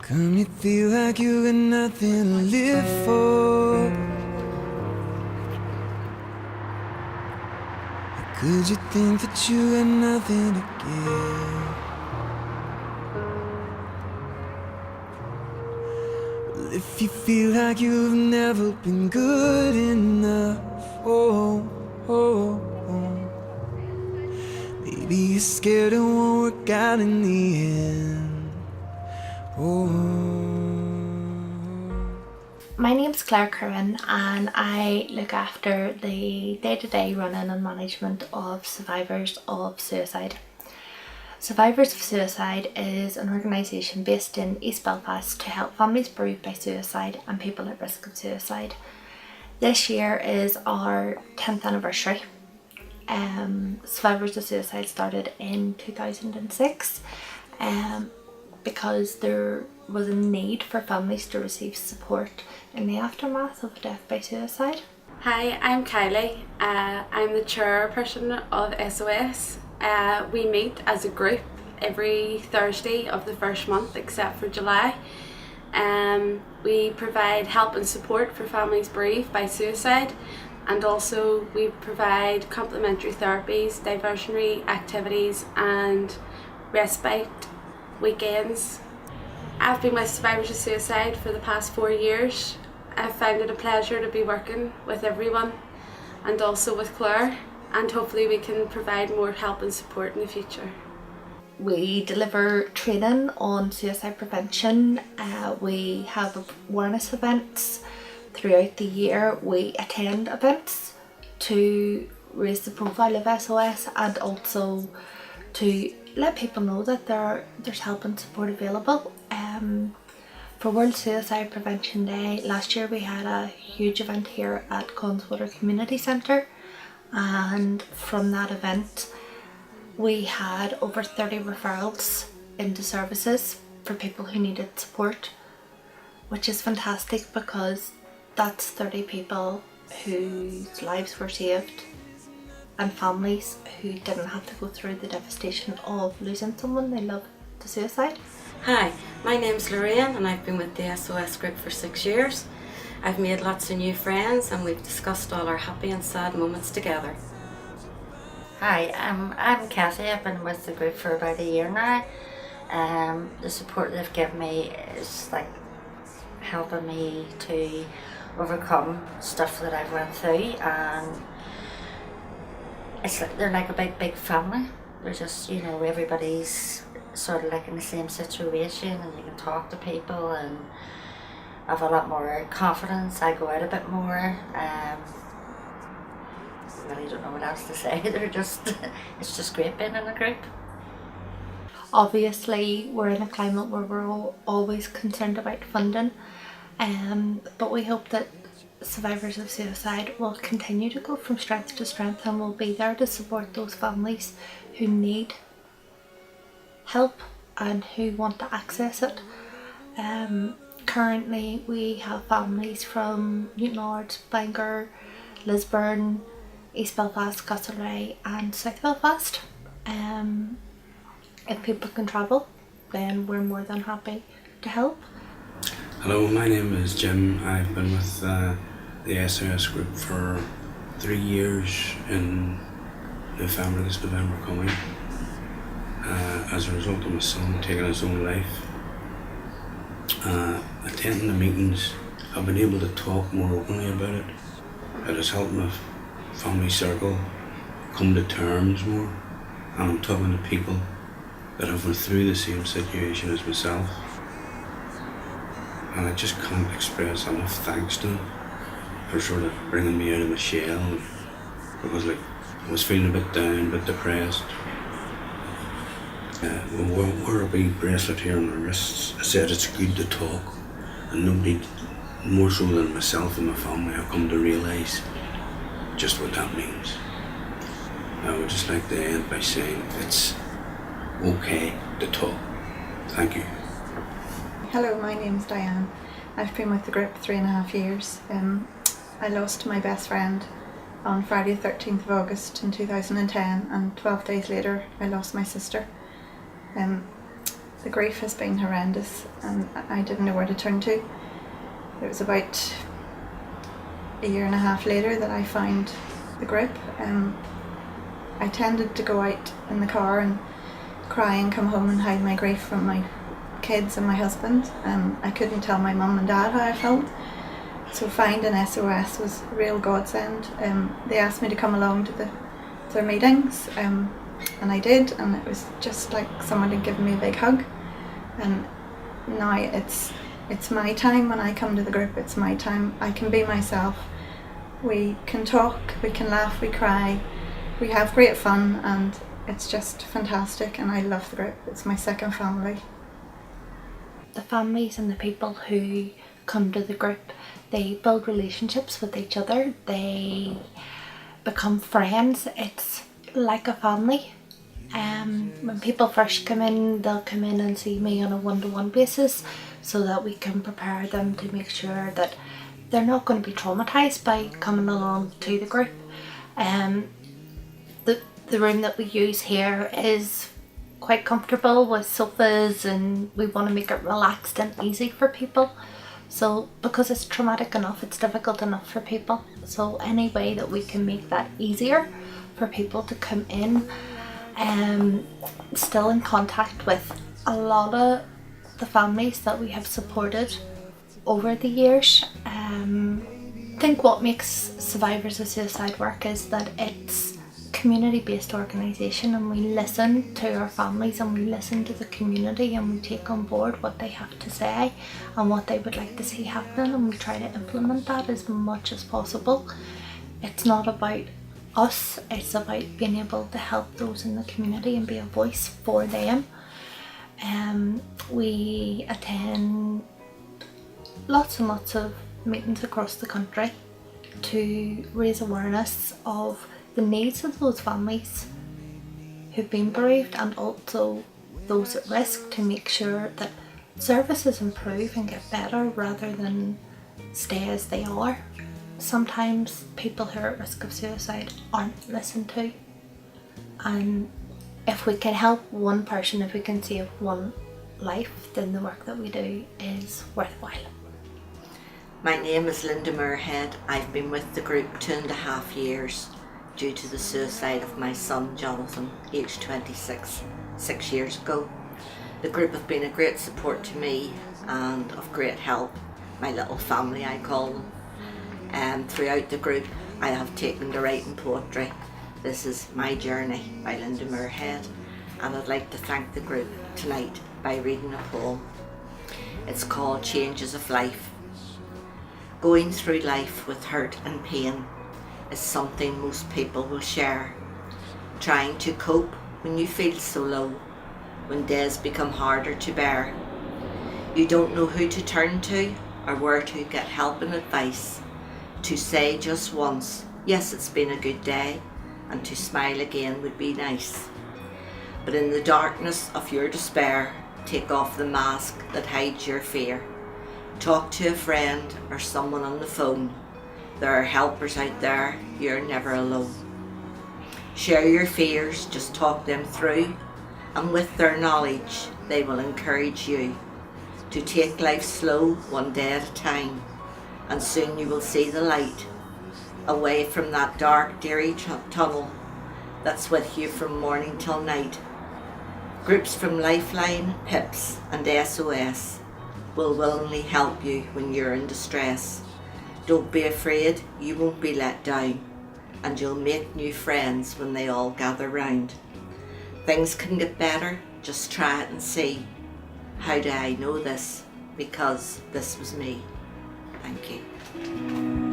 Come you feel like you got nothing to live for? Or could you think that you got nothing to give? Well, if you feel like you've never been good enough, oh, oh, oh. Maybe you're scared it won't work out in the end. Oh. My name's Claire Curran and I look after the day-to-day running and management of survivors of suicide. Survivors of Suicide is an organisation based in East Belfast to help families bereaved by suicide and people at risk of suicide. This year is our 10th anniversary. Survivors of Suicide started in 2006 because there was a need for families to receive support in the aftermath of death by suicide. Hi, I'm Kylie. I'm the chairperson of SOS. We meet as a group every Thursday of the first month except for July. We provide help and support for families bereaved by suicide, and also we provide complementary therapies, diversionary activities and respite weekends. I've been with Survivors of Suicide for the past 4 years. I've found it a pleasure to be working with everyone and also with Claire, and hopefully we can provide more help and support in the future. We deliver training on suicide prevention. We have awareness events throughout the year. We attend events to raise the profile of SOS and also to let people know that there's help and support available. For World Suicide Prevention Day last year we had a huge event here at Conswater Community Centre, and from that event we had over 30 referrals into services for people who needed support, which is fantastic because that's 30 people whose lives were saved and families who didn't have to go through the devastation of losing someone they loved to suicide. Hi, my name's Lorraine and I've been with the SOS Group for 6 years. I've made lots of new friends and we've discussed all our happy and sad moments together. Hi, I'm Cassie. I've been with the group for about a year now. The support they've given me is like helping me to overcome stuff that I've went through, and it's like they're like a big family. They're just, you know, everybody's sort of like in the same situation and you can talk to people and I have a lot more confidence. I go out a bit more. Really don't know what else to say. It's just great being in a group. Obviously we're in a climate where we're always concerned about funding, but we hope that Survivors of Suicide will continue to go from strength to strength and will be there to support those families who need help and who want to access it. Currently we have families from Newtonard, Bangor, Lisburn, East Belfast, Castlereagh and South Belfast. If people can travel, then we're more than happy to help. Hello, my name is Jim. I've been with the SOS Group for 3 years in November, this November coming. As a result of my son taking his own life. Attending the meetings, I've been able to talk more openly about it. It has helped my family circle come to terms more, and I'm talking to people that have went through the same situation as myself, and I just can't express enough thanks to them for sort of bringing me out of my shell, because like I was feeling a bit down, a bit depressed. We'll wear a wee bracelet here on our wrists. I said it's good to talk, and nobody more so than myself and my family have come to realise just what that means. I would just like to end by saying it's okay to talk. Thank you. Hello, my name's Diane. I've been with the group 3.5 years. I lost my best friend on Friday the 13th of August in 2010, and 12 days later I lost my sister. the grief has been horrendous and I didn't know where to turn to. It was about a year and a half later that I found the group. I tended to go out in the car and cry and come home and hide my grief from my kids and my husband. I couldn't tell my mum and dad how I felt. So finding SOS was a real godsend. They asked me to come along to their meetings, and I did, and it was just like someone had given me a big hug. And now it's my time when I come to the group. It's my time. I can be myself. We can talk, we can laugh, we cry, we have great fun, and it's just fantastic, and I love the group. It's my second family. The families and the people who come to the group, they build relationships with each other, they become friends. It's like a family. When people first come in, they'll come in and see me on a one-to-one basis so that we can prepare them to make sure that they're not going to be traumatised by coming along to the group. The room that we use here is quite comfortable with sofas, and we want to make it relaxed and easy for people. So because it's traumatic enough, it's difficult enough for people. So any way that we can make that easier for people to come in, still in contact with a lot of the families that we have supported over the years. I think what makes Survivors of Suicide work is that it's community-based organisation, and we listen to our families and we listen to the community and we take on board what they have to say and what they would like to see happen, and we try to implement that as much as possible. It's not about us, it's about being able to help those in the community and be a voice for them. We attend lots and lots of meetings across the country to raise awareness of the needs of those families who've been bereaved, and also those at risk, to make sure that services improve and get better rather than stay as they are. Sometimes people who are at risk of suicide aren't listened to, and if we can help one person, if we can save one life, then the work that we do is worthwhile. My name is Linda Muirhead. I've been with the group 2.5 years due to the suicide of my son Jonathan, aged 26, 6 years ago. The group have been a great support to me and of great help, my little family I call them. Throughout the group I have taken to writing poetry. This is My Journey by Linda Muirhead, and I'd like to thank the group tonight by reading a poem. It's called Changes of Life. Going through life with hurt and pain is something most people will share. Trying to cope when you feel so low, when days become harder to bear. You don't know who to turn to or where to get help and advice. To say just once, yes, it's been a good day, and to smile again would be nice. But in the darkness of your despair, take off the mask that hides your fear. Talk to a friend or someone on the phone. There are helpers out there, you're never alone. Share your fears, just talk them through, and with their knowledge they will encourage you to take life slow, one day at a time, and soon you will see the light, away from that dark, dreary tunnel that's with you from morning till night. Groups from Lifeline, PIPS and SOS will willingly help you when you're in distress. Don't be afraid, you won't be let down, and you'll make new friends when they all gather round. Things can get better, just try it and see. How do I know this? Because this was me. Thank you.